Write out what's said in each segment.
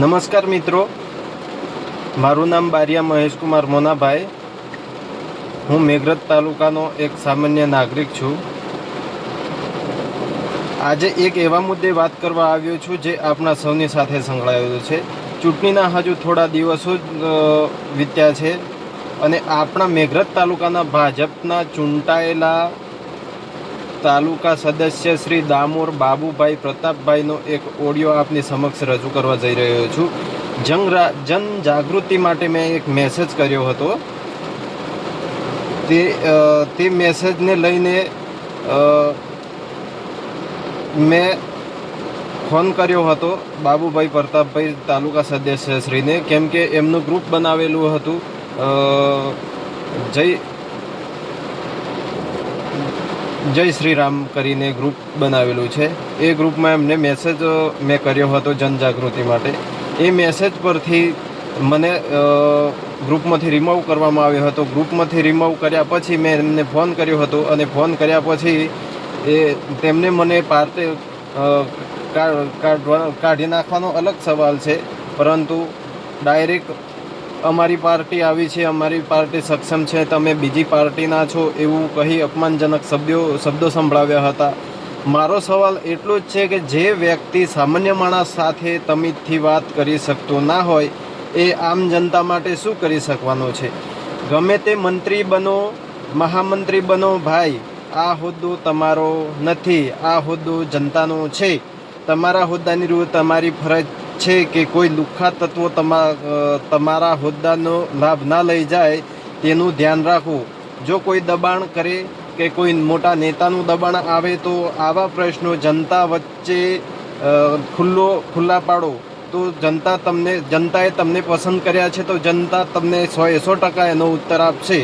નમસ્કાર મિત્રો, મારું નામ બારિયા મહેશકુમાર મોનાભાઈ. હું મેઘરજ તાલુકાનો એક સામાન્ય નાગરિક છું. આજે એક એવા મુદ્દે વાત કરવા આવ્યો છું જે આપણા સૌની સાથે સંકળાયેલો છે. ચૂંટણીના હજુ થોડા દિવસો જ વીત્યા છે અને આપણા મેઘરજ તાલુકાના ભાજપના ચૂંટાયેલા તાલુકા સદસ્ય શ્રી દામોર બાબુભાઈ પ્રતાપભાઈનો એક ઓડિયો આપની સમક્ષ રજૂ કરવા જઈ રહ્યો છું. જનજાગૃતિ માટે મેં એક મેસેજ કર્યો હતો. તે મેસેજને લઈને મેં ફોન કર્યો હતો બાબુભાઈ પ્રતાપભાઈ તાલુકા સદસ્યશ્રીને, કેમ કે એમનું ગ્રુપ બનાવેલું હતું જય શ્રી રામ કરીને ગ્રુપ બનાવેલું છે. એ ગ્રુપમાં એમને મેસેજ મેં કર્યો હતો જનજાગૃતિ માટે. એ મેસેજ પરથી મને ગ્રુપમાંથી રિમૂવ કરવામાં આવ્યો હતો. ગ્રુપમાંથી રિમૂવ કર્યા પછી મેં એમને ફોન કર્યો હતો અને ફોન કર્યા પછી તેમને મને પાર્ટી કાઢી નાખવાનો અલગ સવાલ છે, પરંતુ ડાયરેક્ટ અમારી પાર્ટી આવી છે, અમારી પાર્ટી સક્ષમ છે, તમે બીજી પાર્ટીના છો એવું કહી અપમાનજનક શબ્દો સંભળાવ્યા હતા. મારો સવાલ એટલો જ છે કે જે વ્યક્તિ સામાન્ય માણસ સાથે તમીદથી વાત કરી શકતો ના હોય એ આમ જનતા માટે શું કરી શકવાનો છે? ગમે તે મંત્રી બનો, મહામંત્રી બનો, ભાઈ આ હોદ્દો તમારો નથી, આ હોદ્દો જનતાનો છે. તમારા હોદ્દાની રૂ તમારી ફરજ છે કે કોઈ લુખ્ખા તત્વો તમારા હોદ્દાનો લાભ ના લઈ જાય તેનું ધ્યાન રાખવું. જો કોઈ દબાણ કરે કે કોઈ મોટા નેતાનું દબાણ આવે તો આવા પ્રશ્નો જનતા વચ્ચે ખુલ્લા પાડો તો જનતાએ તમને પસંદ કર્યા છે તો જનતા તમને 100% એનો ઉત્તર આપશે.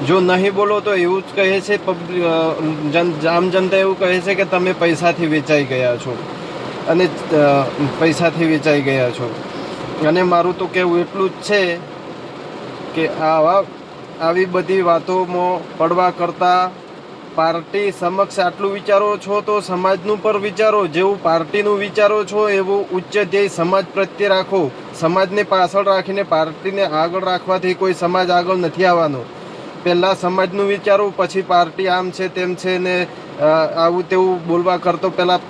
જો નહીં બોલો તો એવું જ કહે છે, આમ જનતા એવું કહે છે કે તમે પૈસાથી વેચાઈ ગયા છો અને મારું તો કહેવું એટલું જ છે કે આવી બધી વાતોમાં પડવા કરતાં પાર્ટી સમક્ષ આટલું વિચારો છો તો સમાજનું પર વિચારો. જેવું પાર્ટીનું વિચારો છો એવું ઉચ્ચ ધ્યેય સમાજ પ્રત્યે રાખો. સમાજને પાછળ રાખીને પાર્ટીને આગળ રાખવાથી કોઈ સમાજ આગળ નથી આવવાનો. પહેલાં સમાજનું વિચારો, પછી પાર્ટી આમ છે તેમ છે ને આવું તેવું બોલવા કરતો પહેલાં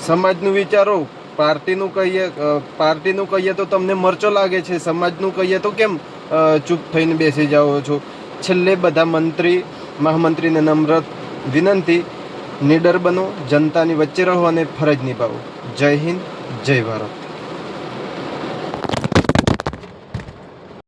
સમાજનું વિચારો. પાર્ટીનું કહીએ તો તમને મરચો લાગે છે, સમાજનું કહીએ તો કેમ ચૂપ થઈને બેસી જાઓ છો? છેલ્લે બધા મંત્રી મહામંત્રીને નમ્ર વિનંતી, નીડર બનો, જનતાની વચ્ચે રહો અને ફરજ નિભાવો. જય હિન્દ, જય ભારત.